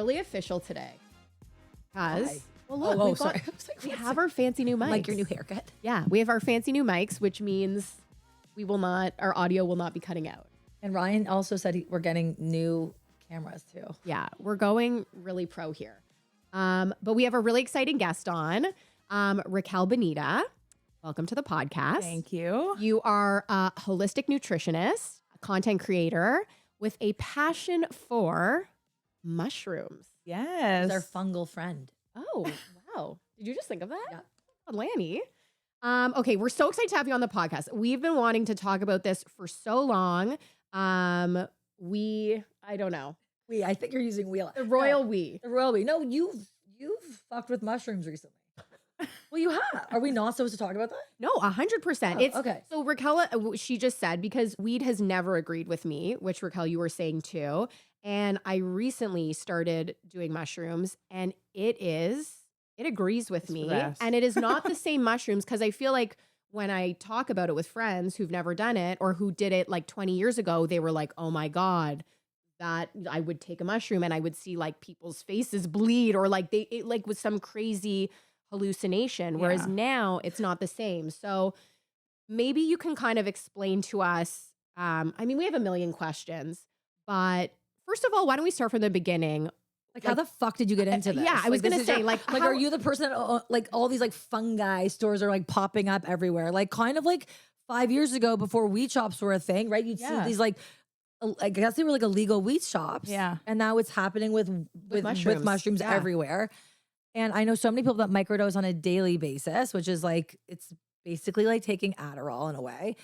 really official today. Because, well, look, sorry. We have our fancy new mics. Like your new haircut. Yeah, we have our fancy new mics, which means our audio will not be cutting out. And Ryan also said we're getting new cameras too. Yeah, we're going really pro here. But we have a really exciting guest on, Raquel Benitah. Welcome to the podcast. Thank you. You are a holistic nutritionist, a content creator with a passion for mushrooms. Yes. He's our fungal friend. Oh, wow. Did you just think of that? Yeah. Oh, Lanny. Okay, we're so excited to have you on the podcast. We've been wanting to talk about this for so long. I don't know. I think you're using we. The royal we. The royal we. No, you've fucked with mushrooms recently. Well, you have. Are we not supposed to talk about that? No, 100%. Okay. So Raquel, she just said, because weed has never agreed with me, which Raquel, you were saying too. And I recently started doing mushrooms and it agrees with me. And it is not the same mushrooms, because I feel like when I talk about it with friends who've never done it or who did it like 20 years ago, they were like, oh my God, that I would take a mushroom and I would see like people's faces bleed, or like it was some crazy hallucination. Whereas now it's not the same. So maybe you can kind of explain to us, we have a million questions, but first of all, why don't we start from the beginning? Like how the fuck did you get into this? Yeah, I was going to say, are you the person that, like all these like fungi stores are like popping up everywhere? Like kind of like 5 years ago before weed shops were a thing, right? You'd see these like, I guess they were like illegal weed shops. Yeah. And now it's happening with mushrooms everywhere. And I know so many people that microdose on a daily basis, which is like, it's basically like taking Adderall in a way.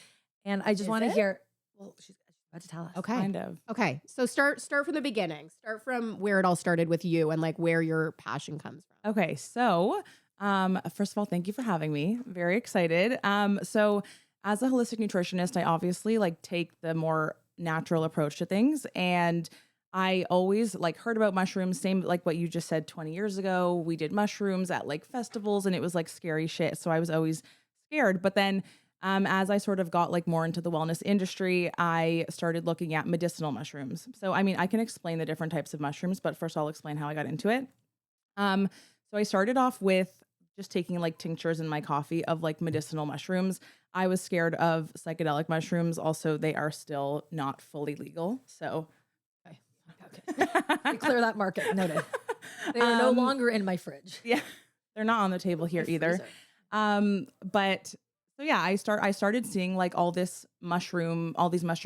And I just want to hear, well, she's about to tell us. Okay. Kind of. Okay. So start from the beginning. Start from where it all started with you and like where your passion comes from. Okay. So, first of all, thank you for having me. Very excited. So as a holistic nutritionist, I obviously like take the more natural approach to things. And I always like heard about mushrooms, same like what you just said 20 years ago. We did mushrooms at like festivals and it was like scary shit. So I was always scared. But then as I sort of got like more into the wellness industry, I started looking at medicinal mushrooms. So, I can explain the different types of mushrooms, but first I'll explain how I got into it. So I started off with just taking like tinctures in my coffee of like medicinal mushrooms. I was scared of psychedelic mushrooms. Also, they are still not fully legal. So We clear that market. Noted. They are no longer in my fridge. Yeah, they're not on the table here either. But so yeah, I started seeing like all these mushroom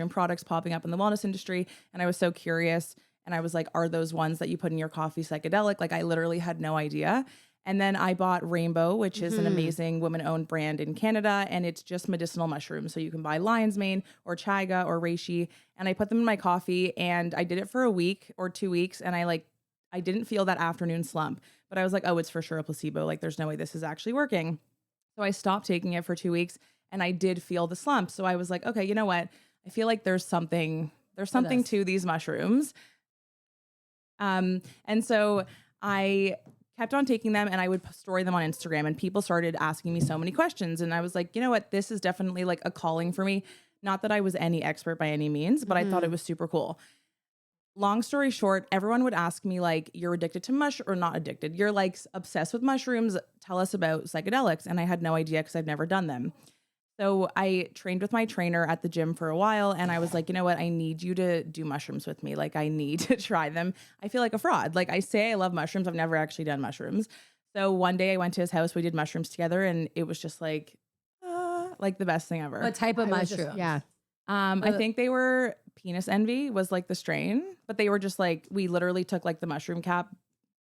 products popping up in the wellness industry, and I was so curious. And I was like, are those ones that you put in your coffee psychedelic? Like I literally had no idea. And then I bought Rainbow, which is an amazing women-owned brand in Canada, and it's just medicinal mushrooms. So you can buy lion's mane or chaga or reishi, and I put them in my coffee, and I did it for a week or 2 weeks, and I didn't feel that afternoon slump, but I was like, oh, it's for sure a placebo. Like there's no way this is actually working. So I stopped taking it for 2 weeks, and I did feel the slump. So I was like, okay, you know what? I feel like there's something to these mushrooms. And so I kept on taking them, and I would story them on Instagram, and people started asking me so many questions. And I was like, you know what? This is definitely like a calling for me. Not that I was any expert by any means, but I thought it was super cool. Long story short, everyone would ask me like, you're addicted to or not addicted. You're like obsessed with mushrooms. Tell us about psychedelics. And I had no idea because I've never done them. So I trained with my trainer at the gym for a while, and I was like, you know what? I need you to do mushrooms with me. Like I need to try them. I feel like a fraud. Like I say I love mushrooms. I've never actually done mushrooms. So one day I went to his house, we did mushrooms together, and it was just like the best thing ever. What type of mushroom? I think they were penis envy was like the strain, but they were just like, we literally took like the mushroom cap,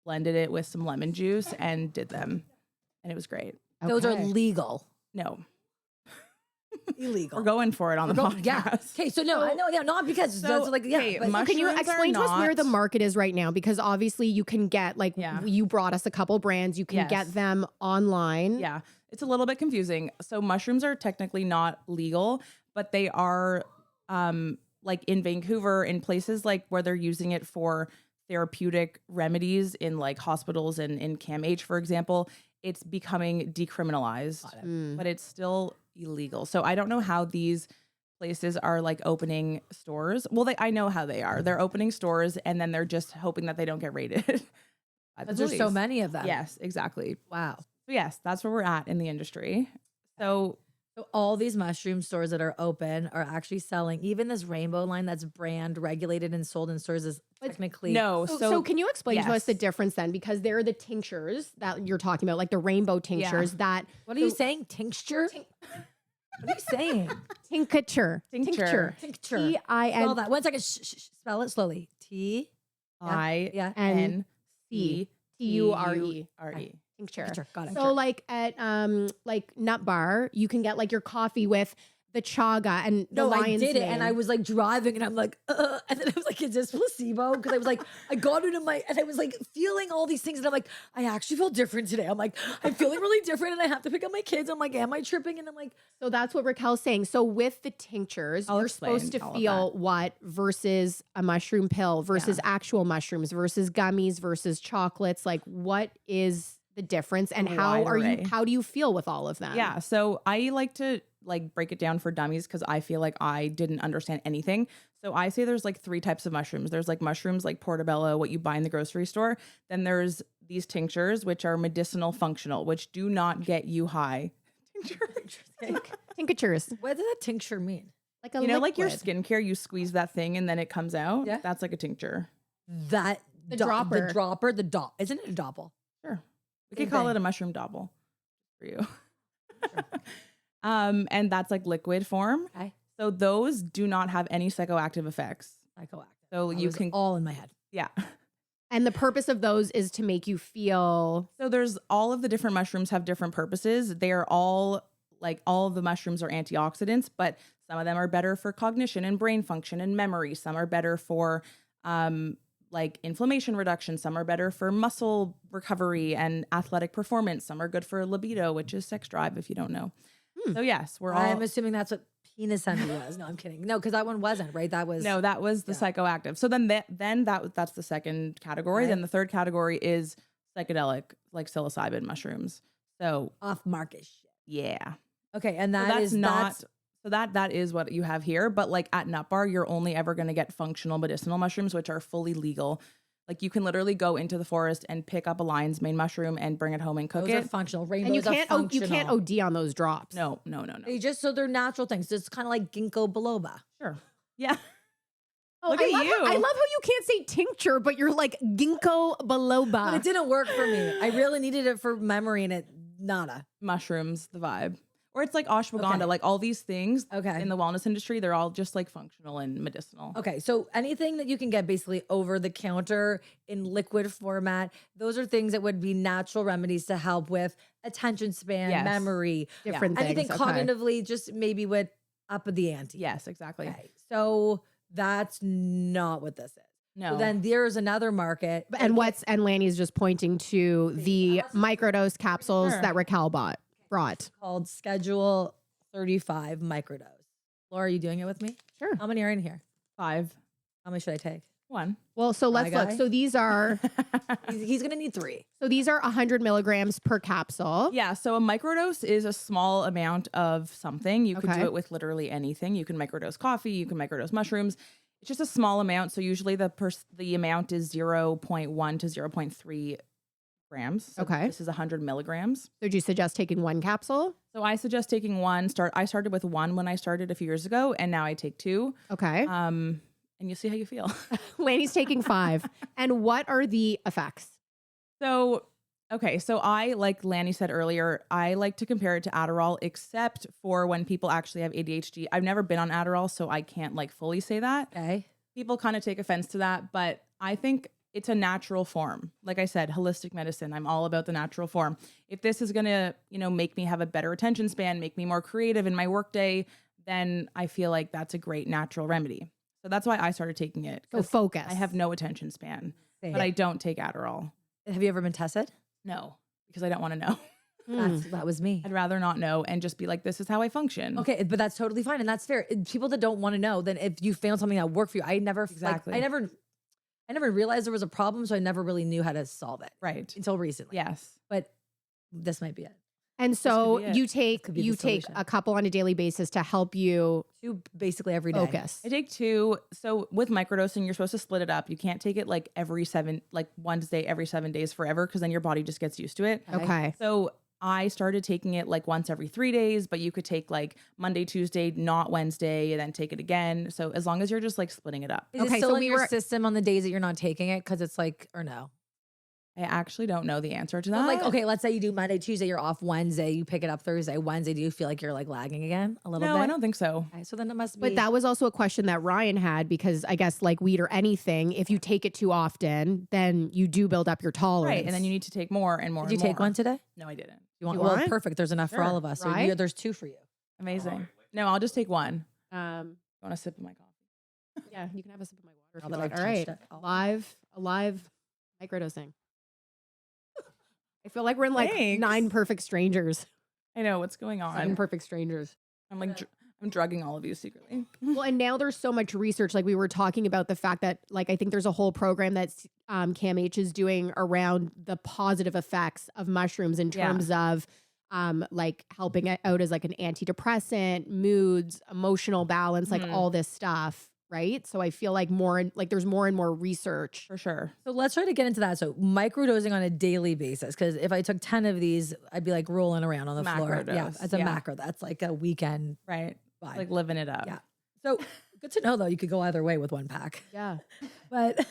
blended it with some lemon juice and did them. And it was great. Okay. Those are legal. No. Illegal. We're going for it on the podcast. Yeah. Okay, so no, I know, yeah, not because that's like, yeah. Okay, but can you explain to us where the market is right now? Because obviously you can get like, you brought us a couple brands, you can get them online. Yeah, it's a little bit confusing. So mushrooms are technically not legal, but they are like in Vancouver, in places like where they're using it for therapeutic remedies in like hospitals and in CAMH, for example, it's becoming decriminalized, but it's still illegal. So I don't know how these places are like opening stores. Well, I know how they are. They're opening stores and then they're just hoping that they don't get raided. But there's so many of them. Yes, exactly. Wow. So yes, that's where we're at in the industry. So all these mushroom stores that are open are actually selling, even this rainbow line that's brand regulated and sold in stores is technically. no. So can you explain to us yes. the difference then? Because they're the tinctures that you're talking about, like the rainbow tinctures that. What are you saying? Tincture? What are you saying? Tincture. Tincture. Tincture. T-I-N. Spell that. 1 second. Spell it slowly. T-I-N-C-T-U-R-E. Tincture. Got it. So like at like Nut Bar, you can get like your coffee with the chaga and the lion's I did it, mane. and I was like driving, and I'm like, and then I was like, is this placebo? Because I was like, I got it in my, and I was like feeling all these things, and I'm like, I actually feel different today. I'm like, I'm feeling really different, and I have to pick up my kids. I'm like, am I tripping? And I'm like, so that's what Raquel's saying. So with the tinctures, you're supposed to feel what versus a mushroom pill versus actual mushrooms versus gummies versus chocolates. Like, what is the difference, and how do you feel with all of them? Yeah. So I like to like break it down for dummies because I feel like I didn't understand anything. So I say there's like 3 types of mushrooms. There's like mushrooms like portobello, what you buy in the grocery store. Then there's these tinctures, which are medicinal functional, which do not get you high. Tinctures. what does a tincture mean? Like a like your skincare, you squeeze that thing and then it comes out. Yeah. That's like a tincture. That The dropper. the dropper, the dop. Isn't it a doppel? Sure. We Same could call thing. it a mushroom double for you. And that's like liquid form. Okay. So those do not have any psychoactive effects. Psychoactive. So That you was can, all in my head. yeah. And the purpose of those is to make you feel. So there's all of the different mushrooms have different purposes. They are all like all of the mushrooms are antioxidants, but some of them are better for cognition and brain function and memory. Some are better for like inflammation reduction. Some are better for muscle recovery and athletic performance. Some are good for libido, which is sex drive if you don't know. So yes, I'm assuming that's what penis envy was. No, I'm kidding. No, because that one wasn't, right? That was that was the psychoactive. So then that's the second category. Right. Then the third category is psychedelic, like psilocybin mushrooms. So off market shit. yeah. Okay, and So that is not. So that is what you have here. But like at Nut Bar, you're only ever going to get functional medicinal mushrooms, which are fully legal. Like you can literally go into the forest and pick up a lion's mane mushroom and bring it home and cook Those it. are functional. Rainbows And you are functional. you can't OD on those drops. No. So they're natural things. It's kind of like ginkgo biloba. Sure. Yeah. Oh, Look I at love you. I love how you can't say tincture, but you're like ginkgo biloba. But it didn't work for me. I really needed it for memory, and it nada. Mushrooms, the vibe. Or it's like ashwagandha, Okay. like all these things Okay. in the wellness industry, they're all just like functional and medicinal. Okay, so anything that you can get basically over the counter in liquid format, those are things that would be natural remedies to help with attention span, Yes. memory, Different anything things. Okay. cognitively, just maybe would up the ante. Yes, exactly. Okay, so that's not what this is. No. So then there's another market. And Lanny's just pointing to the microdose capsules Sure. that Raquel brought. called Schedule 35 Microdose. Laura, are you doing it with me? Sure. How many are in here? 5. How many should I take? 1. Well, so let's My look. guy? So these are He's going to need 3. 100 milligrams per capsule. Yeah, so a microdose is a small amount of something. You could Okay. do it with literally anything. You can microdose coffee, you can microdose mushrooms. It's just a small amount. So usually the amount is 0.1 to 0.3 grams. So Okay. this is 100 milligrams. So do you suggest taking one capsule? So I suggest taking one. I started with 1 when I started a few years ago, and now I take 2. Okay. And you'll see how you feel. Lanny's taking 5. And what are the effects? So I, like Lanny said earlier, I like to compare it to Adderall, except for when people actually have ADHD. I've never been on Adderall, so I can't like fully say that. Okay. People kind of take offense to that, but I think it's a natural form. Like I said, holistic medicine. I'm all about the natural form. If this is going to, make me have a better attention span, make me more creative in my workday, then I feel like that's a great natural remedy. So that's why I started taking it. So 'Cause focus. I have no attention span, Same. but I don't take Adderall. Have you ever been tested? No, because I don't want to know. That was me. I'd rather not know and just be like, this is how I function. Okay, but that's totally fine, and that's fair. People that don't want to know, then if you found something that worked for you, I never Exactly. I never realized there was a problem, so I never really knew how to solve it Right. until recently. Yes. But this might be it. And so you take the solution. a couple on a daily basis to help you basically every day. focus. I take 2. So with microdosing, you're supposed to split it up. You can't take it like once a day, every 7 days forever, because then your body just gets used to it. Okay. So I started taking it like once every 3 days, but you could take like Monday, Tuesday, not Wednesday, and then take it again. So as long as you're just like splitting it up. Is it still in your system on the days that you're not taking it? Because it's like, or no? I actually don't know the answer to that. But like, okay, let's say you do Monday, Tuesday, you're off Wednesday, you pick it up Thursday, Wednesday. Do you feel like you're like lagging again a little bit? No, I don't think so. Okay, so then it must be. But that was also a question that Ryan had, because I guess like weed or anything, if you take it too often, then you do build up your tolerance. Right. And then you need to take more and more. Did you and take more. one today? No, I didn't. You want? You Well, want? perfect. There's enough for Sure. all of us. So Right? there's 2 for you. Amazing. No, I'll just take one. Um, I want a sip of my coffee. yeah, you can have a sip of my water if Now you that want. I've All right. touched it. Alive microdosing. I feel like we're in like Thanks. 9 perfect strangers. I know what's going 7 on. perfect strangers. I'm like, I'm drugging all of you secretly. Well, and now there's so much research. Like we were talking about the fact that, like, I think there's a whole program that CAMH is doing around the positive effects of mushrooms in terms of like helping it out as like an antidepressant, moods, emotional balance, like all this stuff. Right. So I feel like there's more and more research. For sure. So let's try to get into that. So microdosing on a daily basis, because if I took 10 of these, I'd be like rolling around on the floor. Macro Yeah, dose. that's a Yeah. macro. That's like a weekend Right. vibe. Like living it up. Yeah. So good to know though, you could go either way with one pack. Yeah. But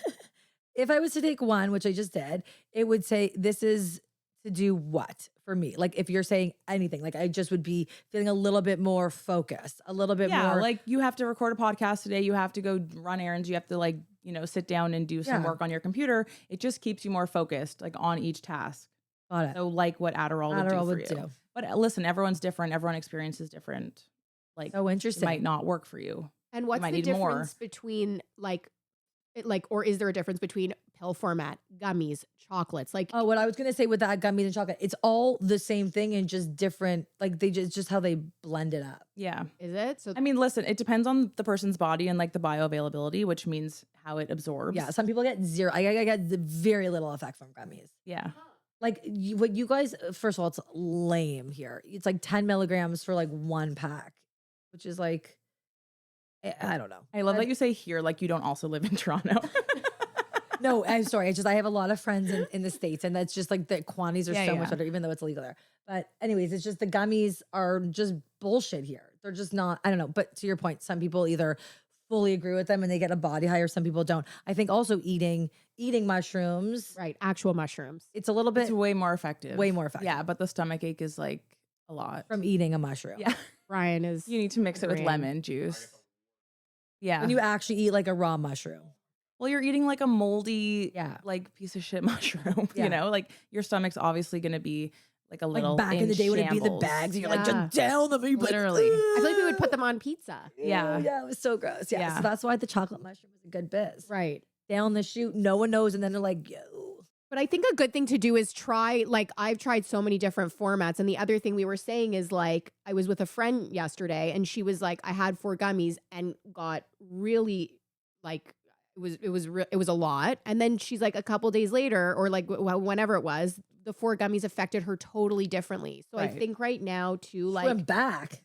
if I was to take one, which I just did, it would say this is to do what for me? Like if you're saying anything, like I just would be feeling a little bit more focused, a little bit more. Like you have to record a podcast today. You have to go run errands. You have to like, sit down and do some work on your computer. It just keeps you more focused, like on each task. Got it. So like what Adderall would do for you. But listen, everyone's different. Everyone experiences different. Like So it interesting. might not work for you. And what's might the need more. difference between or is there a difference between pill format, gummies, chocolates? Like, Oh, what I was gonna say with that gummies and chocolate, it's all the same thing and just different. Like they just how they blend it up. Yeah. is it? So I mean, listen, it depends on the person's body and like the bioavailability, which means how it absorbs. Yeah, some people get zero. I get very little effect from gummies. Yeah. Like what you guys, first of all, it's lame here. It's like 10 milligrams for like 1 pack, which is like, I don't know. I love that you say here, like you don't also live in Toronto. No, I'm sorry. I have a lot of friends in the States, and that's just like the quantities are so much better, even though it's illegal there. But anyways, it's just the gummies are just bullshit here. They're just not, I don't know. But to your point, some people either fully agree with them and they get a body high, or some people don't. I think also eating mushrooms. right, actual mushrooms. It's a little bit It's way more effective. way more effective. Yeah, but the stomach ache is like a lot. From eating a mushroom. Yeah. Ryan is. You need to mix it with agreeing. lemon juice. Yeah. When you actually eat like a raw mushroom. Well, you're eating like a moldy, Yeah. like piece of shit mushroom. Yeah. Like your stomach's obviously going to be like a little. Like back in the day when it'd be the shambles. bags and you're like, Yeah. just down them. Literally. I feel like we would put them on pizza. Yeah. Yeah, it was so gross. Yeah. Yeah. So that's why the chocolate mushroom is a good biz. Right. Down the chute, no one knows, and then they're like, yo. But I think a good thing to do is try, like, I've tried so many different formats. And the other thing we were saying is, like, I was with a friend yesterday and she was like, I had 4 gummies and got really, like, it was a lot. And then she's like, a couple days later, or like whenever it was, the 4 gummies affected her totally differently. So I Right. think right now too, like, Went back.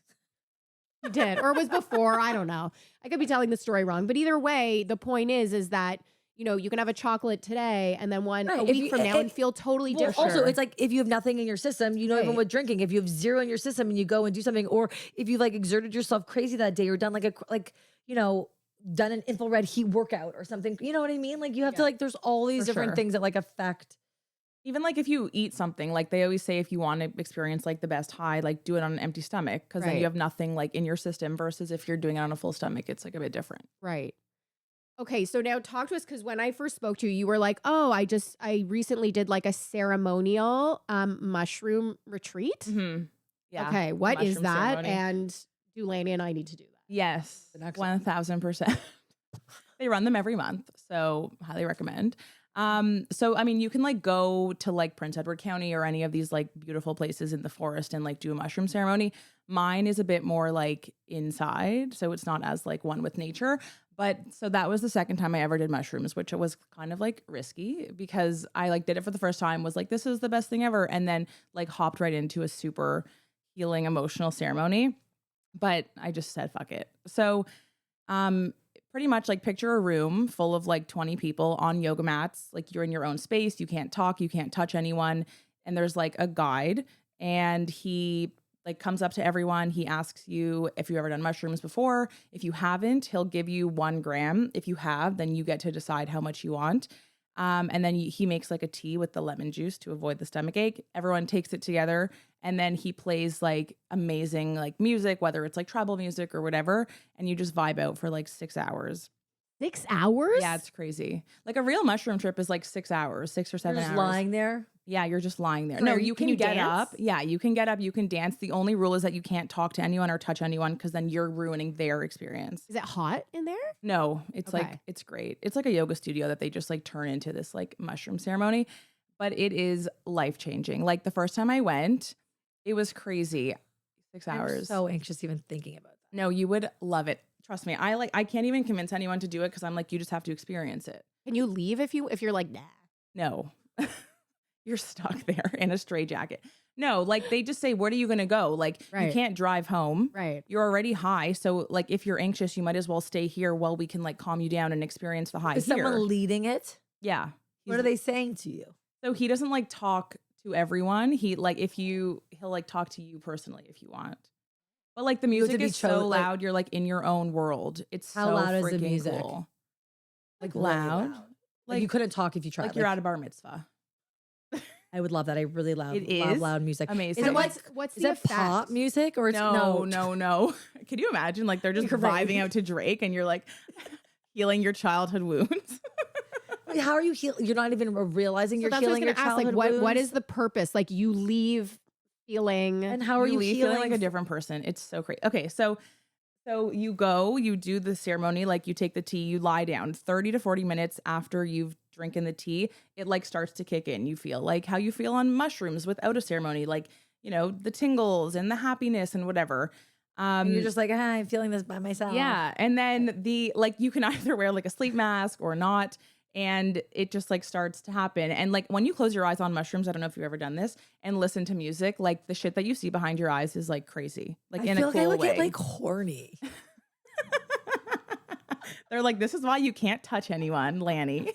you did, or it was before, I don't know. I could be telling the story wrong, but either way, the point is that, you can have a chocolate today and then one Right. a If week you- from now and feel totally Well, different. also, it's like if you have nothing in your system, even Right. with drinking, if you have 0 in your system and you go and do something, or if you like exerted yourself crazy that day or done done an infrared heat workout or something, you know what I mean? Like you have to like, there's all these For different sure. things that like affect. Even like if you eat something, like they always say, if you want to experience like the best high, like do it on an empty stomach, because then Right. you have nothing like in your system, versus if you're doing it on a full stomach, it's like a bit different. right. Okay, so now talk to us, because when I first spoke to you, you were like, oh, I recently did like a ceremonial mushroom retreat. Mm-hmm. Yeah. Okay, what is Mushroom that? ceremony. And do Lanny and I need to do that? Yes, The next one. 1000%. They run them every month, so highly recommend. So I mean, you can like go to like Prince Edward County or any of these like beautiful places in the forest and like do a mushroom ceremony. Mine is a bit more like inside, so it's not as like one with nature, But so that was the second time I ever did mushrooms, which was kind of like risky because I like did it for the first time, was like, this is the best thing ever. And then like hopped right into a super healing emotional ceremony. But I just said, fuck it. So pretty much like picture a room full of like 20 people on yoga mats. Like you're in your own space. You can't talk. You can't touch anyone. And there's like a guide and he like comes up to everyone. He asks you if you've ever done mushrooms before. If you haven't, he'll give you 1 gram. If you have, then you get to decide how much you want. And then he makes like a tea with the lemon juice to avoid the stomach ache. Everyone takes it together. And then he plays like amazing like music, whether it's like tribal music or whatever. And you just vibe out for like 6 hours. 6 hours? Yeah, it's crazy. Like a real mushroom trip is like 6 hours, 6 or 7 You're just hours. lying there. Yeah, you're just lying there. So No, can you can you get dance? up. Yeah, you can get up. You can dance. The only rule is that you can't talk to anyone or touch anyone because then you're ruining their experience. Is it hot in there? No, it's Okay. like, it's great. It's like a yoga studio that they just like turn into this like mushroom ceremony, but it is life-changing. Like the first time I went, it was crazy. 6 I'm hours. so anxious even thinking about that. No, you would love it. Trust me. I can't even convince anyone to do it because I'm like, you just have to experience it. Can you leave if you're like, nah? No. You're stuck there in a straitjacket. No, like they just say, where are you going to go? Like Right. you can't drive home. Right. You're already high. So like if you're anxious, you might as well stay here while we can like calm you down and experience the high Is here. someone leading it? Yeah. What are they saying to you? So he doesn't like talk to everyone. He like he'll like talk to you personally if you want. But like the You have to music be is so loud, you're like in your own world. It's How so loud is the freaking music? cool. Like loud. really Like you couldn't talk if you tried. Like you're at a bar mitzvah. I would love that. I really love It love is loud music. amazing. Is it Like, like what's is the it pop effect? music or it's No. Can you imagine? Like they're just You're right. vibing out to Drake and you're like healing your childhood wounds. Wait, how are you healing? You're not even realizing you're that's what I was healing your gonna ask. Like, childhood what wounds? is the purpose? Like, you leave feeling. And how are you leave healing? feeling like a different person? It's so crazy. Okay, so you go, you do the ceremony, like you take the tea, you lie down 30 to 40 minutes after you've drinking the tea, it like starts to kick in. You feel like how you feel on mushrooms without a ceremony, like, you know, the tingles and the happiness and whatever. And you're just like, I'm feeling this by myself. Yeah. And then you can either wear like a sleep mask or not. And it just like starts to happen. And like when you close your eyes on mushrooms, I don't know if you've ever done this, and listen to music, like the shit that you see behind your eyes is like crazy. Like I in feel a like I cool would way. get like horny. They're like, this is why you can't touch anyone, Lanny.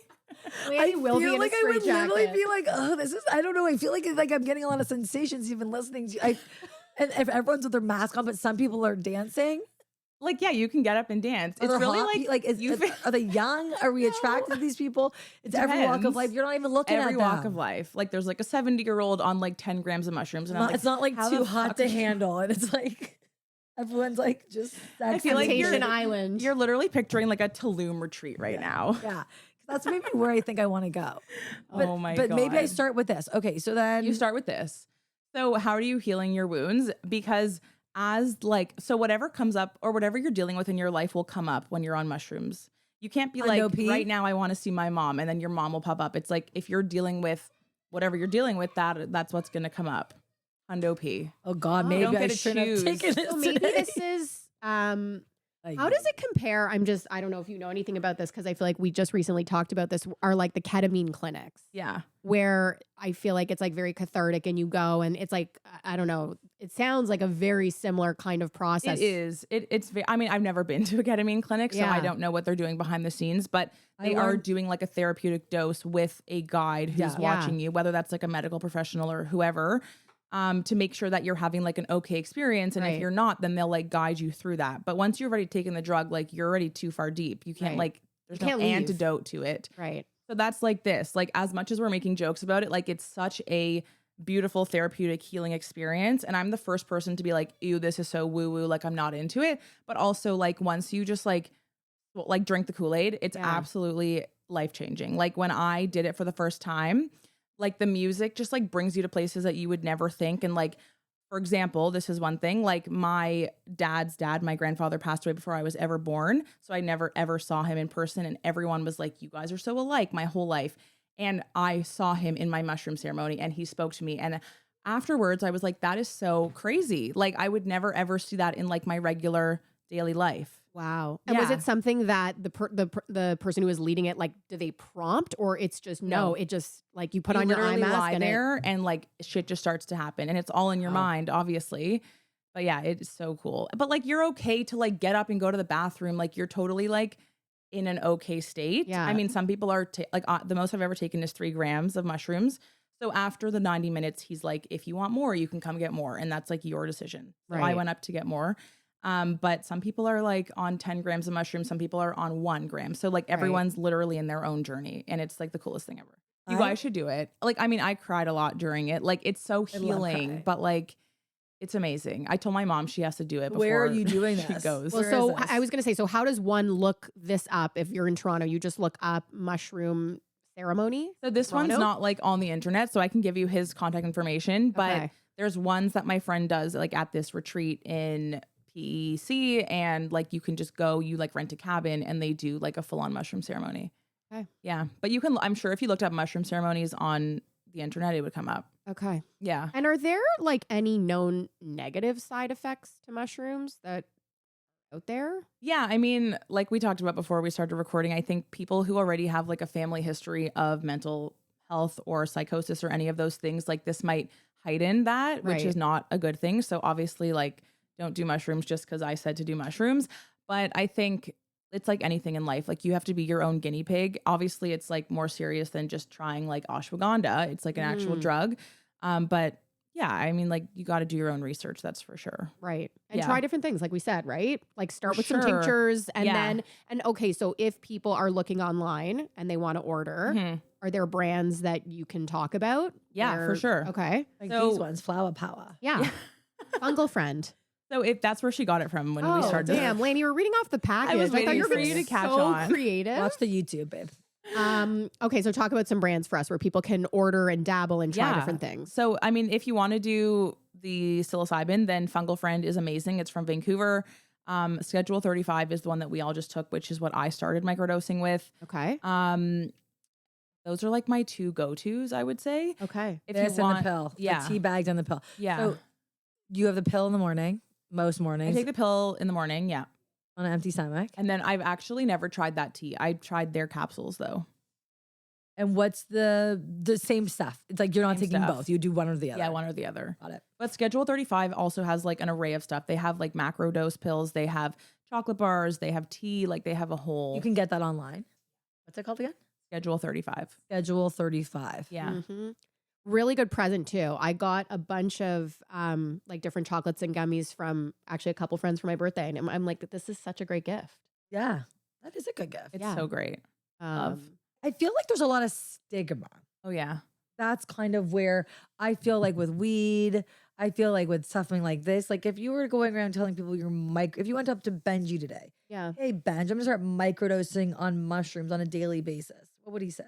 Lanny will be in a like I would literally straitjacket. be like, oh, this is, I don't know. I feel like I'm getting a lot of sensations even listening to and if everyone's with their mask on, but some people are dancing. Like, yeah, you can get up and dance. Are It's there really hot like, are they young? Are we attracted to these people? It's every walk of Depends. life. You're not even looking every at walk them. of life. Like there's like a 70-year-old on like 10 grams of mushrooms. And I'm like, It's not like how too the hot fuck to is she- handle. And it's like, everyone's like just I feel like Temptation you're- Island. You're literally picturing like a Tulum retreat right now. Yeah. That's maybe where I think I want to go. But, Oh my But maybe I God. start with this. Okay. So then You start with this. So how are you healing your wounds? Because so whatever comes up or whatever you're dealing with in your life will come up when you're on mushrooms. You can't be like, Hundo P? right now I want to see my mom, and then your mom will pop up. It's like if you're dealing with whatever you're dealing with, that's what's going to come up. Hundo P. Oh God, Oh. maybe Don't I get to shouldn't have choose. taken it. So maybe today. this is how does it compare? I don't know if you know anything about this because I feel like we just recently talked about this, are like the ketamine clinics Yeah. where I feel like it's like very cathartic and you go and it's like, I don't know, it sounds like a very similar kind of process. It is. It's I mean, I've never been to a ketamine clinic, so Yeah. I don't know what they're doing behind the scenes, but they are doing like a therapeutic dose with a guide who's Yeah. watching you, whether that's like a medical professional or whoever, to make sure that you're having like an okay experience. And Right. if you're not, then they'll like guide you through that. But once you've already taken the drug, like you're already too far deep. You can't Right. like, there's You no can't leave. antidote to it. Right. So that's like this, like as much as we're making jokes about it, like it's such a beautiful therapeutic healing experience. And I'm the first person to be like, ew, this is so woo woo. Like I'm not into it. But also like once you just like drink the Kool-Aid, it's Yeah. absolutely life-changing. Like when I did it for the first time, like the music just like brings you to places that you would never think. And like, for example, this is one thing, like my dad's dad, my grandfather passed away before I was ever born. So I never ever saw him in person. And everyone was like, you guys are so alike my whole life. And I saw him in my mushroom ceremony and he spoke to me. And afterwards I was like, that is so crazy. Like I would never ever see that in like my regular daily life. Wow. And was Yeah. it something that the person who was leading it, like, do they prompt, or it's just No. it just like you put You on your eye literally mask lie and there and like shit just starts to happen and it's all in your Oh. mind, obviously. But yeah, it's so cool. But like you're okay to like get up and go to the bathroom. Like you're totally like in an okay state. Yeah. I mean, some people are the most I've ever taken is 3 grams of mushrooms. So after the 90 minutes, he's like, if you want more, you can come get more. And that's like your decision. So I Right. went up to get more. But some people are like on 10 grams of mushrooms. Some people are on 1 gram. So like everyone's literally in their own journey. And it's like the coolest thing ever. You guys should do it. Like, I mean, I cried a lot during it. Like it's so healing, but like it's amazing. I told my mom she has to do it before Where are you doing she this? goes. Well, Where so is this? I was going to say, so how does one look this up if you're in Toronto? You just look up mushroom ceremony? So this one's Toronto? not like on the internet, so I can give you his contact information, but Okay. there's ones that my friend does like at this retreat in PEC, and like you can just go, you like rent a cabin and they do like a full-on mushroom ceremony. Okay. Yeah. But you can, I'm sure if you looked up mushroom ceremonies on the internet, it would come up. Okay. Yeah. And are there like any known negative side effects to mushrooms that are out there? Yeah, I mean, like we talked about before we started recording, I think people who already have like a family history of mental health or psychosis or any of those things, like this might heighten that, which Right. is not a good thing. So obviously, like, don't do mushrooms just because I said to do mushrooms. But I think it's like anything in life. Like you have to be your own guinea pig. Obviously, it's like more serious than just trying like ashwagandha. It's like an actual drug. But yeah, I mean, like you got to do your own research. That's for sure. Right. And Yeah. try different things, like we said, right? Like start For with some sure. tinctures and Yeah. then okay, so if people are looking online and they want to order, Mhm. are there brands that you can talk about? Yeah, for Where- sure. Okay. Like So- these ones, Flower Power. Yeah. Fungal friend. So if that's where she got it from when we Oh, started. damn, Laney, you were reading off the package. was I thought waiting you were for being you to catch so on. creative. Watch the YouTube, babe. Okay, so talk about some brands for us where people can order and dabble and try Yeah. different things. So, I mean, if you want to do the psilocybin, then Fungal Friend is amazing. It's from Vancouver. Schedule 35 is the one that we all just took, which is what I started microdosing with. Okay. Those are like my 2 go-tos, I would say. Okay. If This you want, and the pill. yeah, The tea bags and the pill. yeah. So you have the pill in the morning, most I mornings, take the pill in the morning, yeah. on an empty stomach. And then I've actually never tried that tea. I tried their capsules though. And what's the same stuff? It's like you're not Same taking stuff. both. You do one or the other. Yeah, one or the other. Got it. But Schedule 35 also has like an array of stuff. They have like macro dose pills. They have chocolate bars. They have tea. Like they have a whole You can get that online. What's it called again? Schedule 35. Schedule 35. Yeah. Mhm. Really good present too. I got a bunch of like different chocolates and gummies from actually a couple friends for my birthday, and I'm like, this is such a great gift. Yeah. That is a good gift. It's Yeah. so great. Love. I feel like there's a lot of stigma. Oh yeah. That's kind of where I feel like with weed, I feel like with something like this, like if you were going around telling people if you went up to Benji today, Yeah. hey Benj, I'm gonna start microdosing on mushrooms on a daily basis. What would he say?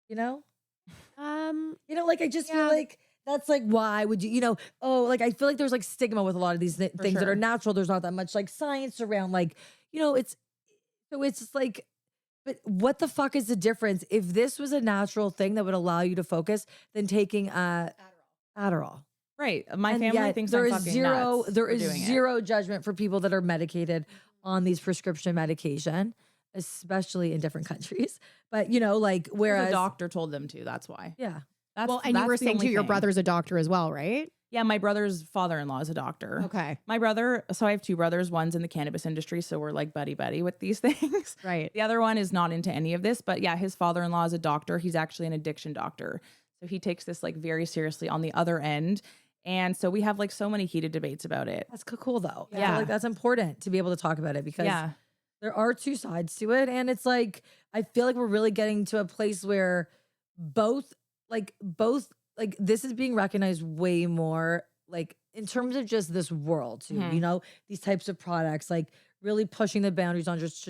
You know? Like I just feel Yeah. like that's like why would you, like I feel like there's like stigma with a lot of these things that sure. are natural. There's not that much like science around like, it's just like, but what the fuck is the difference if this was a natural thing that would allow you to focus than taking Adderall? Right. My And family yet thinks there I'm is fucking zero nuts there for is doing it. zero judgment for people that are medicated on these prescription medication, especially in different countries. But like Because whereas a doctor told them to. That's why. yeah. That's Well, and you that's were the saying only too, your thing. brother's a doctor as well, right? Yeah, my brother's father-in-law is a doctor. Okay. My brother, so I have 2 brothers. One's in the cannabis industry, so we're like buddy with these things. Right. The other one is not into any of this, but yeah, his father-in-law is a doctor. He's actually an addiction doctor. So he takes this like very seriously on the other end. And so we have like so many heated debates about it. That's cool though. I feel Yeah. like that's important to be able to talk about it because Yeah. there are 2 sides to it. And it's like, I feel like we're really getting to a place where both this is being recognized way more, like in terms of just this world too, Mhm. these types of products, like really pushing the boundaries on just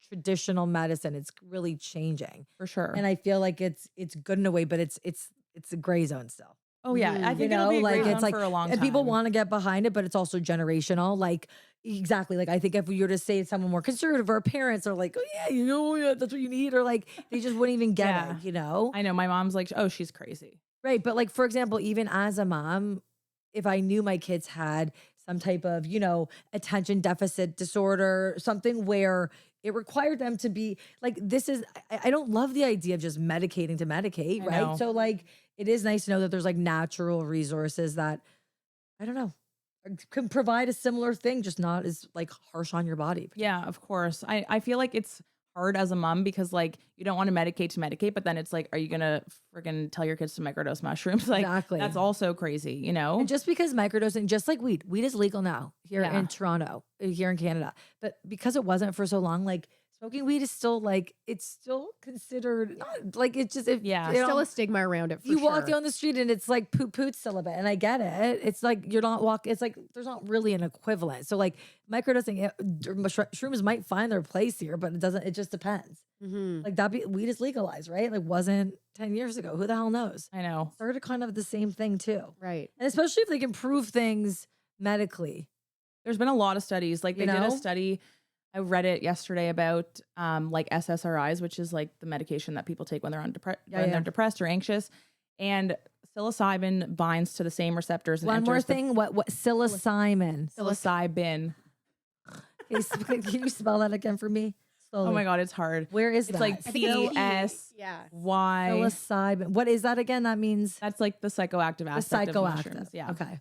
traditional medicine. It's really changing. For sure. And I feel like it's good in a way, but it's a gray zone still. oh yeah, I think You it'll be a know, great like, it's one like- for a long time. And people want to get behind it, but it's also generational. Like, exactly. Like, I think if you were to say someone more conservative, our parents are like, oh, yeah, yeah, that's what you need. Or like, they just wouldn't even get Yeah. it, I know my mom's like, oh, she's crazy. Right. But like, for example, even as a mom, if I knew my kids had some type of, attention deficit disorder, something where it required them to be like, I don't love the idea of just medicating to medicate, right? know. So like, it is nice to know that there's like natural resources that, I don't know, can provide a similar thing, just not as like harsh on your body. Yeah, of course. I feel like it's hard as a mom because like you don't want to medicate, but then it's like, are you gonna friggin' tell your kids to microdose mushrooms? Like Exactly. that's also crazy, you know? And just because microdosing, just like weed is legal now here Yeah. in Toronto, here in Canada. But because it wasn't for so long, like smoking weed is still like, it's still considered not, like it's just, Yeah. There's still a stigma around it for you sure. walk down the street and it's like poot still a bit. And I get it. It's like you're not walking. It's like there's not really an equivalent. So like microdosing, shrooms might find their place here, but it doesn't. It just depends. Mm-hmm. Like weed is legalized, right? Like wasn't 10 years ago. Who the hell knows? I know. Started kind of the same thing too. Right. And especially if they can prove things medically. There's been a lot of studies. Like they did a know? study, I read it yesterday about like SSRIs, which is like the medication that people take when they're they're depressed or anxious. And psilocybin binds to the same receptors. And One more thing. What psilocybin? Psilocybin. Can you spell that again for me? Slowly. Oh my God, it's hard. Where is It's that? like PSY. Psilocybin. What is that again? That means That's like the psychoactive aspect of mushrooms. psychoactive. Yeah. Okay.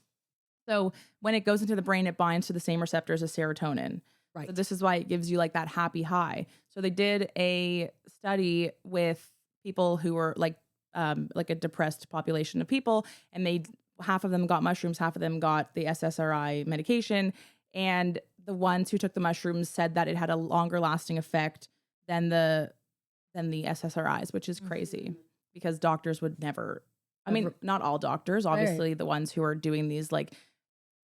So when it goes into the brain, it binds to the same receptors as serotonin. Right. So this is why it gives you like that happy high. So they did a study with people who were like a depressed population of people, and half of them got mushrooms, half of them got the SSRI medication, and the ones who took the mushrooms said that it had a longer lasting effect than the SSRIs, which is crazy because doctors would never. I mean, not all doctors, obviously, the ones who are doing these like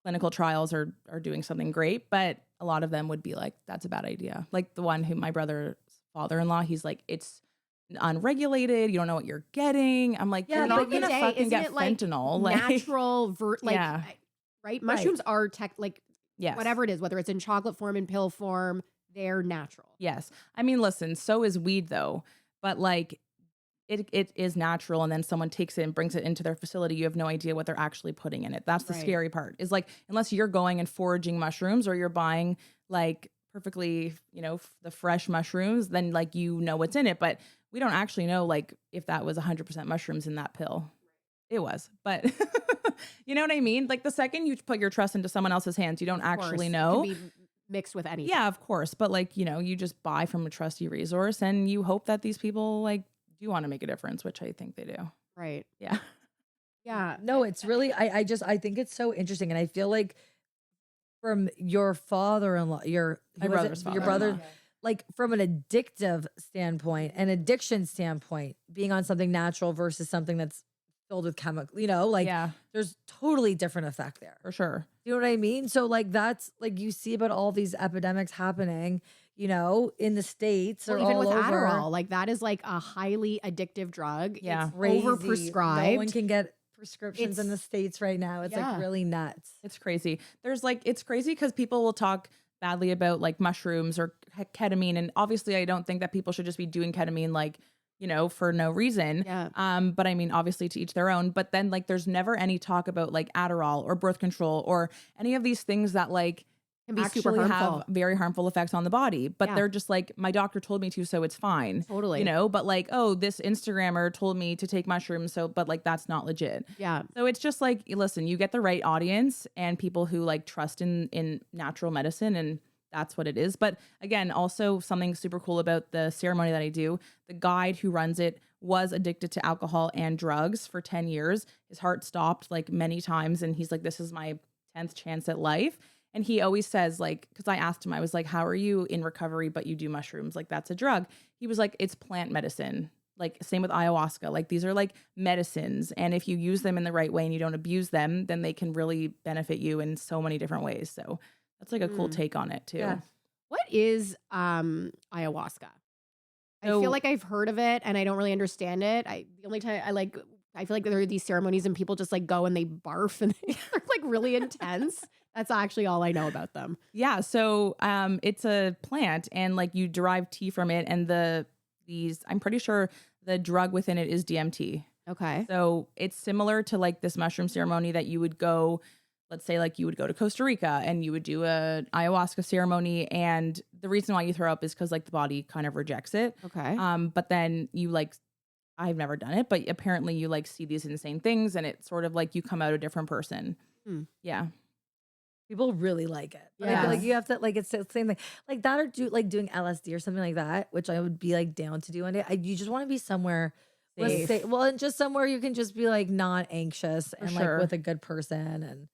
clinical trials are doing something great, but a lot of them would be like, that's a bad idea. Like the one who my brother's father-in-law, he's like, it's unregulated. You don't know what you're getting. I'm like, you're not gonna fucking get fentanyl. Like natural, yeah. right? Mushrooms are Yes. whatever it is, whether it's in chocolate form, in pill form, they're natural. Yes. I mean, listen, so is weed though, but like it is natural, and then someone takes it and brings it into their facility. You have no idea what they're actually putting in it. That's the scary part, is like, unless you're going and foraging mushrooms or you're buying like perfectly, the fresh mushrooms, then like, what's in it. But we don't actually know like if that was 100% mushrooms in that pill. It was, but you know what I mean? Like the second you put your trust into someone else's hands, you don't actually know. It can be mixed with anything. Yeah, of course. But like, you just buy from a trusty resource and you hope that these people like do want to make a difference, which I think they do. Right. Yeah. Yeah. No, it's really, I think it's so interesting. And I feel like from your father-in-law, your brother, like from an addictive standpoint, an addiction standpoint, being on something natural versus something that's filled with chemical, there's totally different effect there. For sure. You know what I mean? So like, that's like, you see about all these epidemics happening, in the States or even all with over. Adderall, like that is like a highly addictive drug. Yeah. It's Crazy. overprescribed. No one can get prescriptions in the States right now. It's like really nuts. It's crazy. It's crazy because people will talk badly about like mushrooms or ketamine. And obviously I don't think that people should just be doing ketamine like, for no reason. Yeah. But I mean, obviously to each their own, but then like, there's never any talk about like Adderall or birth control or any of these things that like Can be actually super harmful. have very harmful effects on the body, but they're just like, my doctor told me to, so it's fine. Totally. But like, oh, this Instagrammer told me to take mushrooms. So, but like, that's not legit. Yeah. So it's just like, listen, you get the right audience and people who like trust in natural medicine, and that's what it is. But again, also something super cool about the ceremony that I do, the guide who runs it was addicted to alcohol and drugs for 10 years. His heart stopped like many times. And he's like, this is my 10th chance at life. And he always says like, because I asked him, I was like, how are you in recovery, but you do mushrooms? Like that's a drug. He was like, it's plant medicine. Like same with ayahuasca. Like these are like medicines. And if you use them in the right way and you don't abuse them, then they can really benefit you in so many different ways. So that's like a cool take on it too. Yeah. What is ayahuasca? I feel like I've heard of it and I don't really understand it. The only time I feel like there are these ceremonies and people just like go and they barf and they're like really intense. That's actually all I know about them. Yeah. So it's a plant and like you derive tea from it, and I'm pretty sure the drug within it is DMT. Okay. So it's similar to like this mushroom ceremony that you would go let's say like you would go to Costa Rica and you would do a ayahuasca ceremony, and the reason why you throw up is because like the body kind of rejects it. Okay. But then you like, I've never done it, but apparently you like see these insane things, and it's sort of like you come out a different person. Yeah. People really like it. But I Yeah. feel like you have to, like, it's the same thing. Like that, or doing LSD or something like that, which I would be like down to do one day. You just want to be somewhere Safe. and just somewhere you can just be like not anxious and sure. like with a good person, and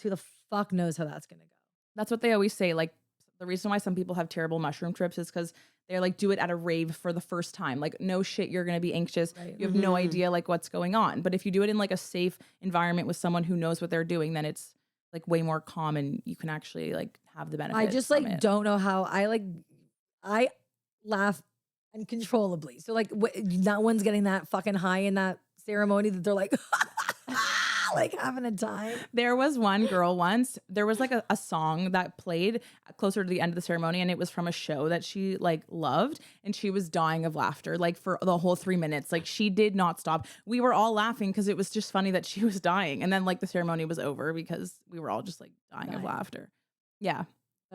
who the fuck knows how that's gonna go. That's what they always say. Like the reason why some people have terrible mushroom trips is because they're like, do it at a rave for the first time. Like, no shit, you're going to be anxious. Right. You have no idea like what's going on. But if you do it in like a safe environment with someone who knows what they're doing, then it's like way more calm, and you can actually like have the benefit. I just from like it. don't know how I laugh uncontrollably. So like no one's getting that fucking high in that ceremony that they're like like having a time. There was one girl once, there was like a song that played closer to the end of the ceremony, and it was from a show that she like loved, and she was dying of laughter like for the whole 3 minutes. Like she did not stop. We were all laughing because it was just funny that she was dying. And then like the ceremony was over because we were all just like dying of laughter. Yeah.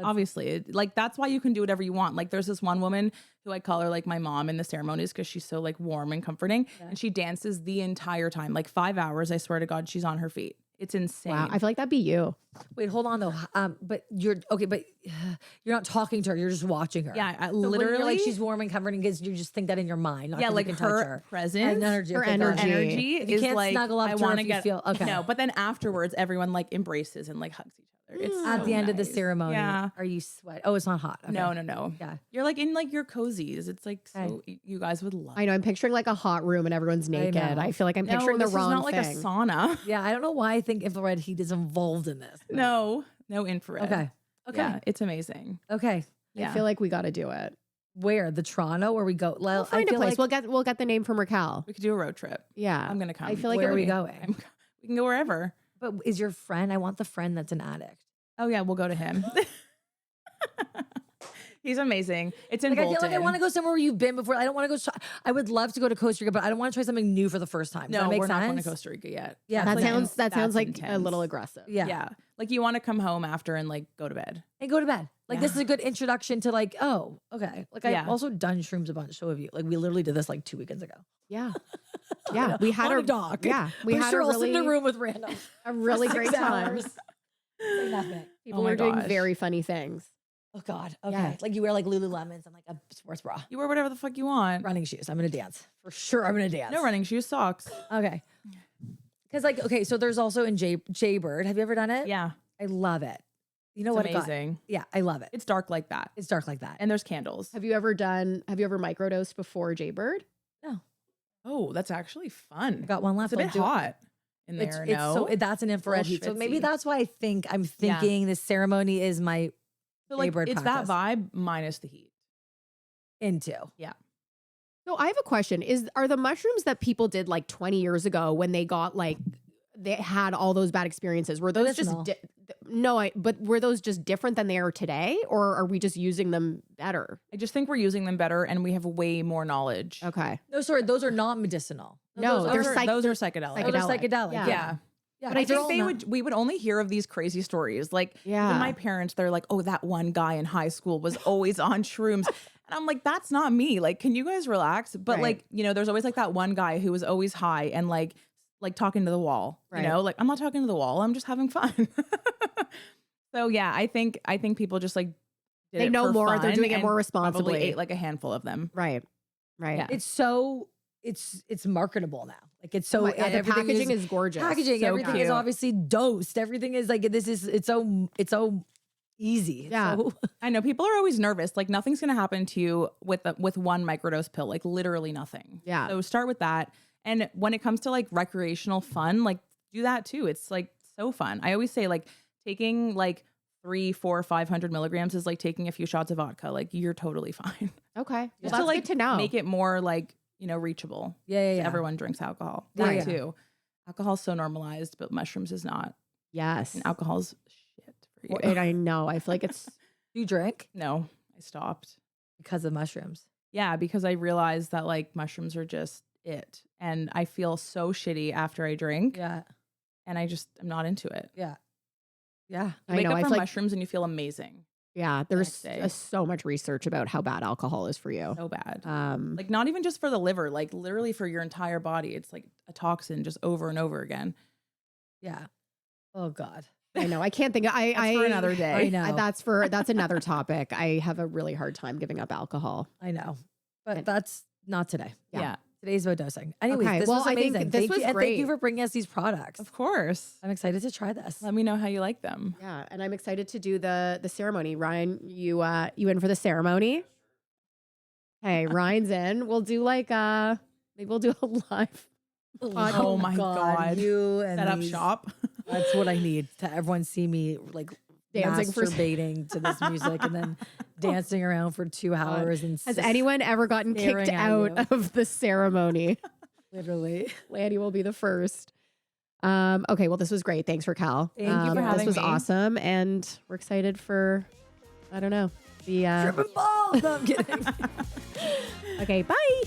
Obviously, like that's why you can do whatever you want. Like there's this one woman who I call her like my mom in the ceremonies because she's so like warm and comforting, and she dances the entire time, like 5 hours. I swear to God, she's on her feet. It's insane. Wow. I feel like that'd be you. Wait, hold on though. But you're okay, but you're not talking to her. You're just watching her. Yeah, So when literally. you're like she's warm and comforting because you just think that in your mind. Not Yeah, 'cause you like can touch her presence, And energy. her Okay, got it. energy. energy You is can't like snuggle up I to her want if to you get feel okay. No, but then afterwards, everyone like embraces and like hugs each other. It's At so the end of the nice. ceremony, Yeah. are you sweat? Oh, it's not hot. Okay. No. Yeah. You're like in like your cozies. It's like so Okay. you guys would love. I know. I'm picturing like a hot room and everyone's naked. know. I feel like I'm No, picturing the this wrong is not like thing. a sauna. Yeah, I don't know why I think infrared heat is involved in this. but- No infrared. Okay. Yeah, it's amazing. Okay. Yeah. I feel like we got to do it. Where? The Toronto where we go? We'll find a place. We'll get the name from Raquel. We could do a road trip. Yeah. I'm gonna come. I feel like where it are would we be- going? We can go wherever. But is your friend? I want the friend that's an addict. Oh yeah, we'll go to him. He's amazing. It's in Like I Bolton. feel like I want to go somewhere where you've been before. I don't want to go. I would love to go to Costa Rica, but I don't want to try something new for the first time. Does No, that make we're sense? not going to Costa Rica yet. Yeah, That like- sounds That's like a intense. little aggressive. Yeah. Yeah. Like you want to come home after and like go to bed. And go to bed. Like Yeah. this is a good introduction to like, oh, okay. Like I've Yeah. also done shrooms a bunch. So have you. Like we literally did this like 2 weekends ago. Yeah. Yeah. We had On a a dock. Yeah. We We're had sure a I'll sit in a really, room with random. a really for great 6 time. hours. Like nothing. People Oh my were doing gosh. very funny things. Oh God. Okay. Yeah. Like you wear like Lululemons and like a sports bra. You wear whatever the fuck you want. Running shoes. I'm gonna dance. For sure I'm gonna dance. No running shoes, socks. Okay. Because like, okay, so there's also in Jaybird. Have you ever done it? Yeah. I love it. You know It's what it got? amazing. Yeah, I love it. It's dark like that. It's dark like that. And there's candles. Have you ever microdosed before Jaybird? No. Oh, that's actually I fun. got one left. It's a I'll bit do it. hot in there. No. That's an infrared Little heat. So maybe schwitzy. that's why I'm thinking this ceremony is my So like Jaybird it's practice. that vibe minus the heat. into. So I have a question. Are the mushrooms that people did like 20 years ago when they got like they had all those bad experiences, were those Medicinal. but were those just different than they are today, or are we just using them better? I just think we're using them better and we have way more knowledge. Okay. No, sorry, those are not medicinal. No, those they're are, Those are psychedelic. those are psychedelic. Yeah. Yeah. Yeah, But I they're think all we would only hear of these crazy stories. Like Yeah. even my parents, they're like, oh, that one guy in high school was always on shrooms. And I'm like, that's not me. Like, can you guys relax? But Right. like, you know, there's always like that one guy who was always high and like talking to the wall, Right. you know, like I'm not talking to the wall. I'm just having fun. So yeah, I think people just like, did They it know for more, they're fun doing it and more Probably responsibly. ate like a handful of them. Right. Right. Yeah. It's so it's marketable now. Like it's so Oh my God, the everything packaging is gorgeous. packaging. So Everything is cute. obviously dosed. Everything is like it's so easy. It's Yeah. so- I know people are always nervous. Like nothing's going to happen to you with one microdose pill, like literally nothing. Yeah. So start with that. And when it comes to like recreational fun, like do that too. It's like so fun. I always say like taking like 300, 400, 500 milligrams is like taking a few shots of vodka. Like you're totally fine. Okay. Well, Just that's to like good to know. make it more like, you know, reachable. yeah. Everyone drinks alcohol. Yeah, That yeah. too. Alcohol's so normalized, but mushrooms is not. Yes. And alcohol's shit for you. And I know. I feel like it's You drink No, I stopped. because of mushrooms. Yeah, because I realized that like mushrooms are just it. And I feel so shitty after I drink Yeah. and I'm not into it. Yeah. Yeah. You wake up from mushrooms and you feel amazing. Yeah, there's so much research about how bad alcohol is for you. So bad. Like not even just for the liver, like literally for your entire body. It's like a toxin just over and over again. Yeah. Oh God. I know. I can't think. That's for another day. I know. That's another topic. I have a really hard time giving up alcohol. I know, but that's not today. Yeah. Today's about dosing. Anyways, okay, this well, was amazing. I think this was great. And thank you for bringing us these products. Of course. I'm excited to try this. Let me know how you like them. Yeah, and I'm excited to do the ceremony. Ryan, you in for the ceremony? Hey, Ryan's in. We'll do like maybe we'll do a live. Oh my God. You and set up shop. That's what I need to everyone see me like dancing masturbating to this music and then dancing around for 2 hours. And has anyone ever gotten kicked out of the ceremony? Literally. Lanny will be the first. Okay, well, this was great. Thanks, Raquel. Thank you for having me. This was awesome, and we're excited for, I don't know, the tripping ball. No, I'm kidding. Okay, bye.